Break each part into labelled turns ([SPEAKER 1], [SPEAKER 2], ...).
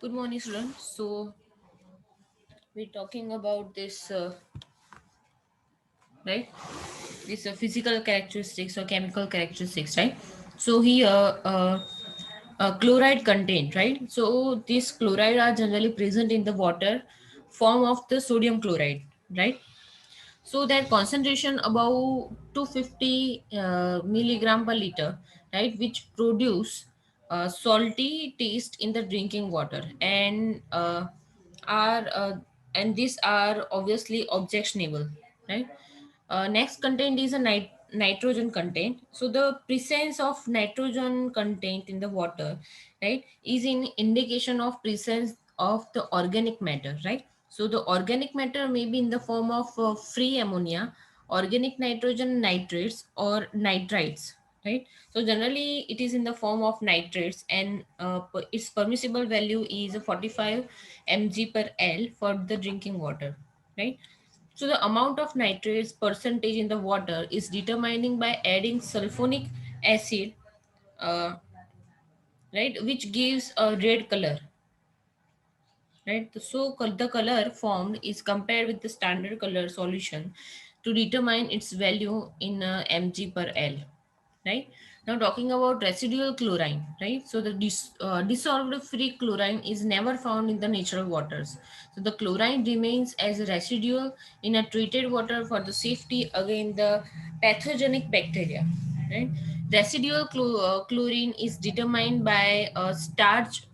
[SPEAKER 1] Good morning, students. So we're talking about this, right? This physical characteristics or chemical characteristics, right? So here, chloride content, right? So these chloride are generally present in the water form of the sodium chloride, right? So their concentration above 250 milligram per liter, right, which produce salty taste in the drinking water, are and these are obviously objectionable, right. Next content is a nitrogen content. So the presence of nitrogen content in the water, right, is an indication of presence of the organic matter, right. So the organic matter may be in the form of free ammonia, organic nitrogen nitrates or nitrites, right. So generally it is in the form of nitrates, and its permissible value is 45 mg per L for the drinking water, right. So the amount of nitrates percentage in the water is determining by adding sulfonic acid, uh, right, which gives a red color, right. So the color formed is compared with the standard color solution to determine its value in mg per L, right. Now talking about residual chlorine, right. So the dissolved free chlorine is never found in the natural waters. So the chlorine remains as a residual in a treated water for the safety against the pathogenic bacteria, right. Residual chlorine is determined by a starch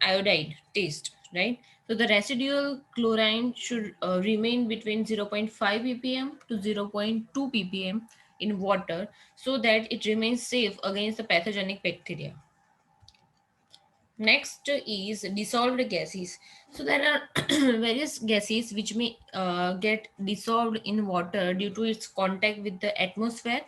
[SPEAKER 1] iodide taste, right. So the residual chlorine should remain between zero point 0.5 ppm to zero point 0.2 ppm in water, so that it remains safe against the pathogenic bacteria. Next is dissolved gases. So there are various gases which may get dissolved in water due to its contact with the atmosphere.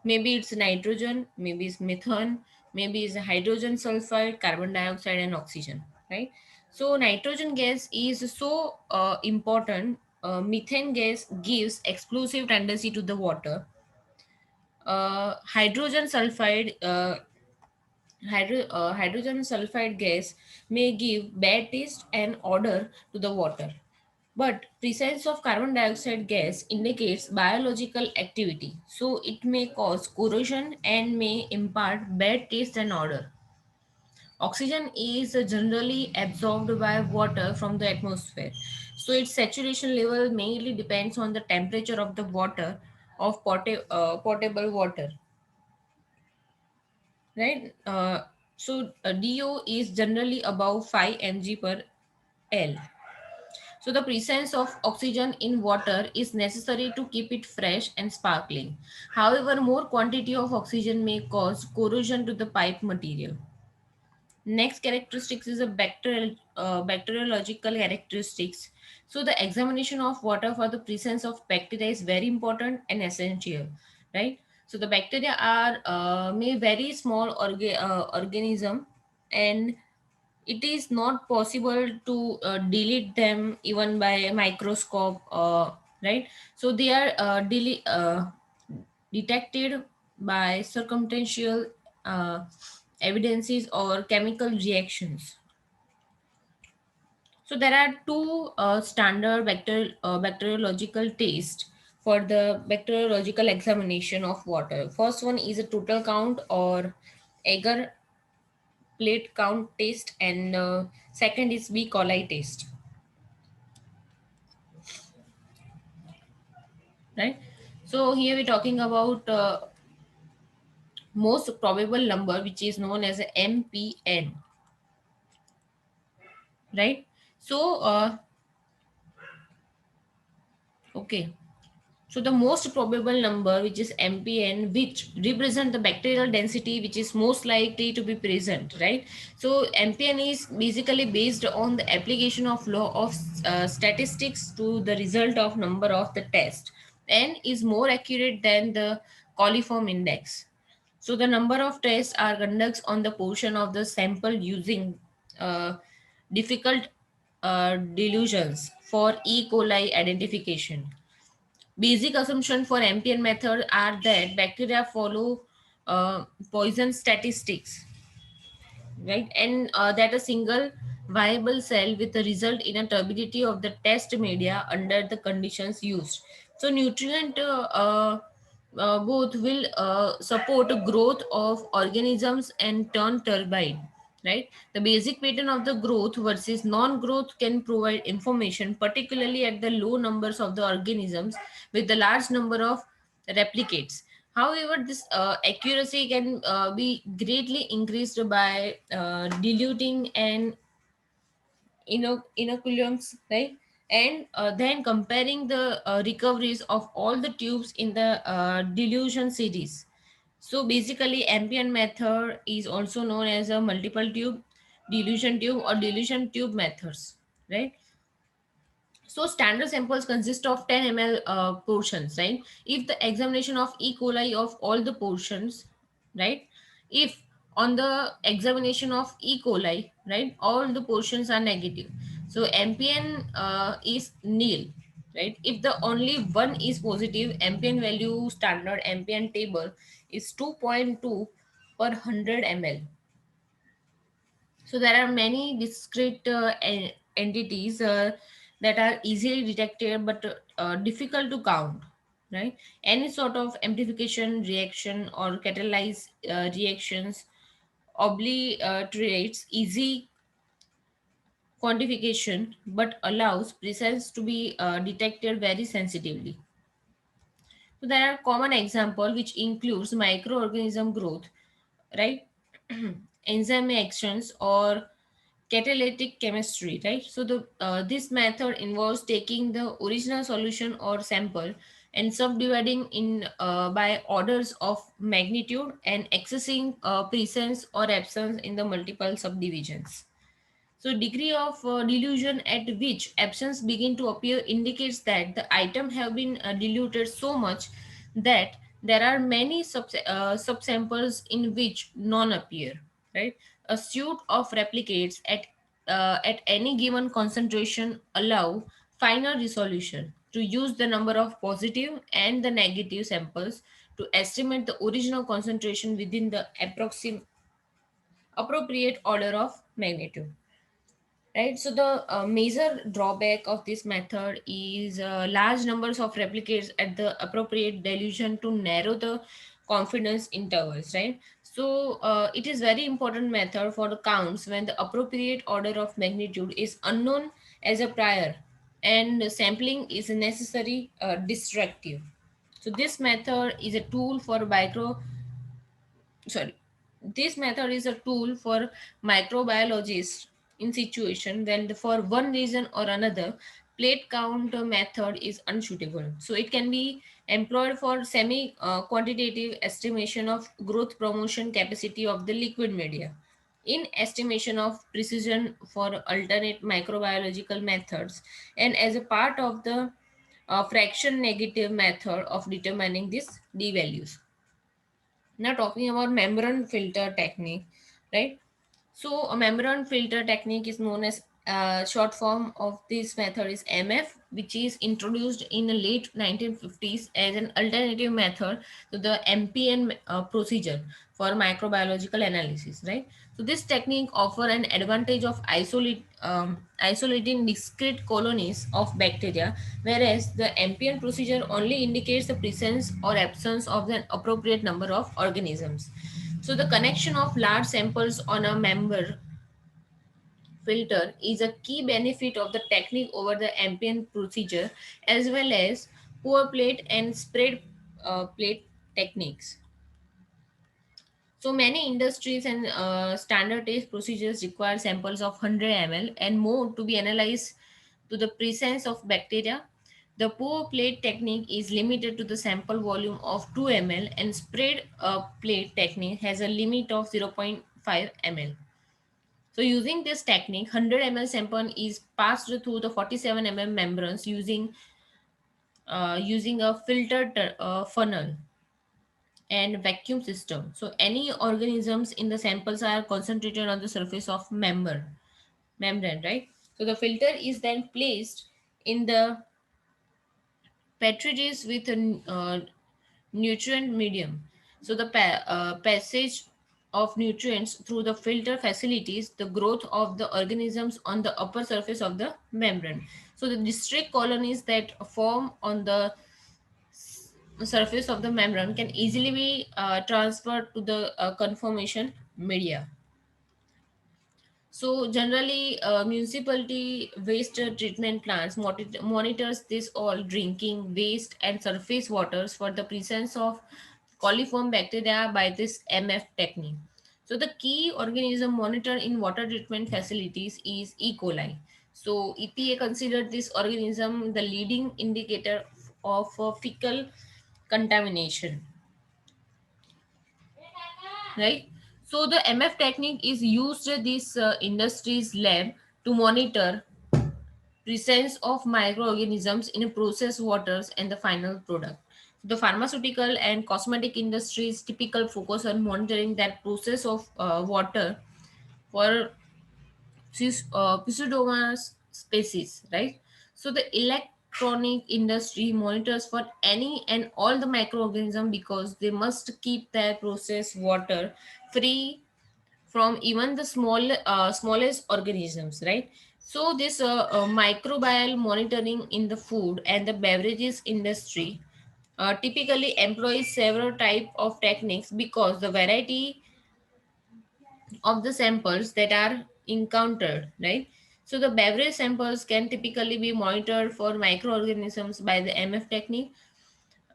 [SPEAKER 1] Maybe it's nitrogen, maybe it's methane, maybe it's hydrogen sulfide, carbon dioxide, and oxygen. Right. So nitrogen gas is so important. Methane gas gives explosive tendency to the water. Hydrogen sulfide hydrogen sulfide gas may give bad taste and odor to the water. But presence of carbon dioxide gas indicates biological activity, so it may cause corrosion and may impart bad taste and odor. Oxygen is generally absorbed by water from the atmosphere, so its saturation level mainly depends on the temperature of the water of potable water, right? DO is generally above 5 mg per L. So the presence of oxygen in water is necessary to keep it fresh and sparkling. However, more quantity of oxygen may cause corrosion to the pipe material. Next characteristics is a bacteriological characteristics. So the examination of water for the presence of bacteria is very important and essential, right? So the bacteria are may very small organism, and it is not possible to delete them even by a microscope, right. So they are detected by circumstantial uh, evidences or chemical reactions. So there are two standard bacteriological tests for the bacteriological examination of water. First one is a total count or agar plate count test, and second is B. coli test, right. So here we're talking about most probable number, which is known as a MPN, right. So okay. So the most probable number, which is MPN, which represent the bacterial density, which is most likely to be present, right? So MPN is basically based on the application of law of statistics to the result of number of the test, and is more accurate than the coliform index. So the number of tests are conducted on the portion of the sample using uh, difficult delusions for E. coli identification. Basic assumption for MPN method are that bacteria follow poison statistics, right? And that a single viable cell with a result in a turbidity of the test media under the conditions used. So nutrient both will support growth of organisms and turn turbide, right? The basic pattern of the growth versus non-growth can provide information, particularly at the low numbers of the organisms with the large number of replicates. However, this accuracy can be greatly increased by diluting and inoculums, right? And then comparing the recoveries of all the tubes in the dilution series. So basically, ambient method is also known as a multiple tube or dilution tube methods, right? So standard samples consist of 10 ml portions, right? If the examination of E. coli of all the portions, right? If on the examination of E. coli, right, all the portions are negative. So MPN is nil, right? If the only one is positive, MPN value standard MPN table is 2.2 per 100 ml. So there are many discrete entities that are easily detected but difficult to count, right? Any sort of amplification reaction or catalyzed reactions obliterates easy quantification but allows presence to be detected very sensitively. So there are common example which includes microorganism growth, right? Enzyme actions or catalytic chemistry, right? So the this method involves taking the original solution or sample and subdividing in by orders of magnitude and accessing presence or absence in the multiple subdivisions. So degree of dilution at which absence begin to appear indicates that the item have been diluted so much that there are many subsamples in which none appear. Right, a suite of replicates at any given concentration allow finer resolution to use the number of positive and the negative samples to estimate the original concentration within the appropriate order of magnitude, right? So the major drawback of this method is large numbers of replicates at the appropriate dilution to narrow the confidence intervals, right? So it is very important method for the counts when the appropriate order of magnitude is unknown as a prior and sampling is necessary destructive. So this method is a tool for micro sorry this method is a tool for microbiologists in situation when for one reason or another plate count method is unsuitable. So it can be employed for semi quantitative estimation of growth promotion capacity of the liquid media, in estimation of precision for alternate microbiological methods, and as a part of the fraction negative method of determining these d values. Now talking about membrane filter technique, right? So a membrane filter technique is known as short form of this method is MF, which is introduced in the late 1950s as an alternative method to the MPN procedure for microbiological analysis, right? So this technique offer an advantage of isolating discrete colonies of bacteria, whereas the MPN procedure only indicates the presence or absence of the appropriate number of organisms. So the connection of large samples on a member filter is a key benefit of the technique over the ambient procedure, as well as pour plate and spread plate techniques. So many industries and standard test procedures require samples of 100 ml and more to be analyzed to the presence of bacteria. The pour plate technique is limited to the sample volume of 2 ml, and spread plate technique has a limit of zero point 0.5 ml. So using this technique, 100 ml sample is passed through the 47 membranes using a filtered funnel and vacuum system. So any organisms in the samples are concentrated on the surface of membrane, right? So the filter is then placed in the petri dish with a nutrient medium. So the passage. of nutrients through the filter facilities the growth of the organisms on the upper surface of the membrane. So the district colonies that form on the surface of the membrane can easily be transferred to the conformation media. So generally, municipality waste treatment plants monitors this all drinking waste and surface waters for the presence of coliform bacteria by this MF technique. So the key organism monitored in water treatment facilities is E. coli. So EPA considered this organism the leading indicator of fecal contamination, right? So the MF technique is used at this industries lab to monitor presence of microorganisms in processed waters and the final product. The pharmaceutical and cosmetic industries typical focus on monitoring that process of water for Pseudomonas species, right? So the electronic industry monitors for any and all the microorganism because they must keep their processed water free from even the smallest organisms, right? So this microbial monitoring in the food and the beverages industry typically employs several type of techniques because the variety of the samples that are encountered, right? So the beverage samples can typically be monitored for microorganisms by the MF technique,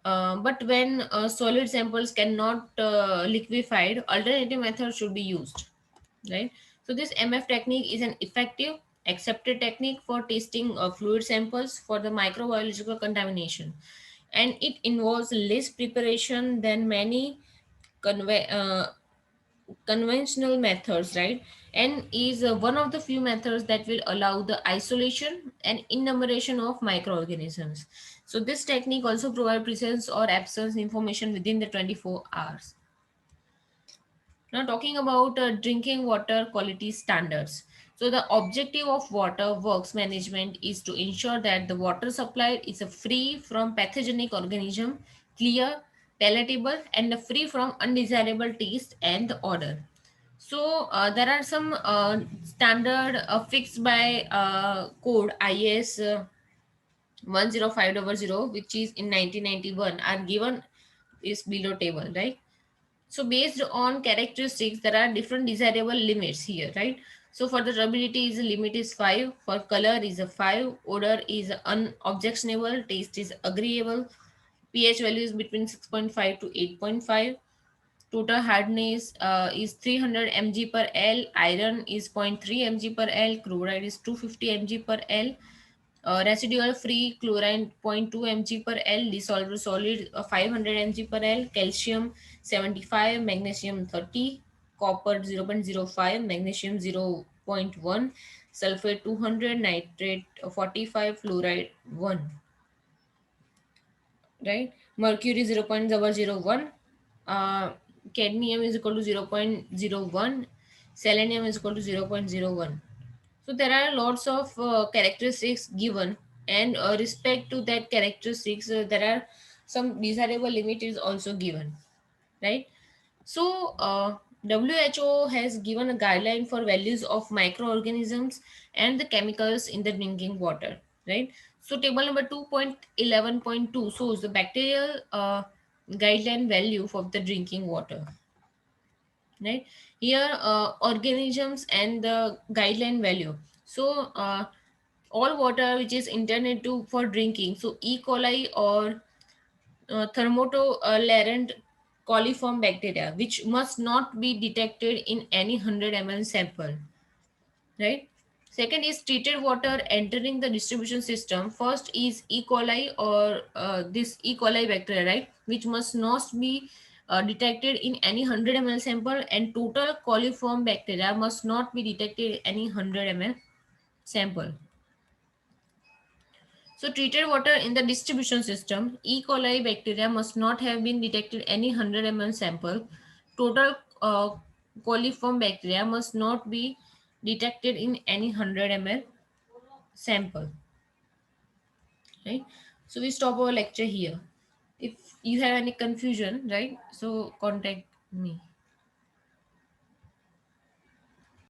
[SPEAKER 1] but when solid samples cannot liquefied, alternative methods should be used, right? So this MF technique is an effective accepted technique for testing fluid samples for the microbiological contamination, and it involves less preparation than many conve- uh, conventional methods, right? And is one of the few methods that will allow the isolation and enumeration of microorganisms. So this technique also provide presence or absence information within the 24 hours. Now, talking about drinking water quality standards. So, the objective of water works management is to ensure that the water supplied is free from pathogenic organism, clear, palatable, and free from undesirable taste and odor. So, there are some standard fixed by code IS 10500, which is in 1991, are given is below table, right? So based on characteristics, there are different desirable limits here, right? So for the durability is limit is 5, for color is a 5, odor is unobjectionable, taste is agreeable, pH value is between 6.5 to 8.5, total hardness is 300 mg per L, iron is zero point 0.3 mg per L, chloride is 250 mg per L, residual free chlorine zero point 0.2 mg per L, dissolved solid 500 mg per L, calcium 75, magnesium 30, copper 0.05, magnesium 0.1, sulfate 200, nitrate 45, fluoride 1, right? Mercury 0.001, uh, cadmium is equal to 0.01, selenium is equal to 0.01. So there are lots of characteristics given, and respect to that characteristics, there are some desirable limit is also given, right? So WHO has given a guideline for values of microorganisms and the chemicals in the drinking water, right? So table number 2.11.2 shows the bacterial guideline value for the drinking water, right? Here organisms and the guideline value. So all water which is intended to for drinking, so E. coli or thermotolerant coliform bacteria, which must not be detected in any 100 ml sample, right? Second is treated water entering the distribution system. First is E. coli or this E. coli bacteria, right, which must not be detected in any 100 ml sample, and total coliform bacteria must not be detected in any 100 ml sample. So treated water in the distribution system, E. coli bacteria must not have been detected any 100 ml sample. Total coliform bacteria must not be detected in any 100 ml sample. Right. So we stop our lecture here. If you have any confusion, right, so contact me.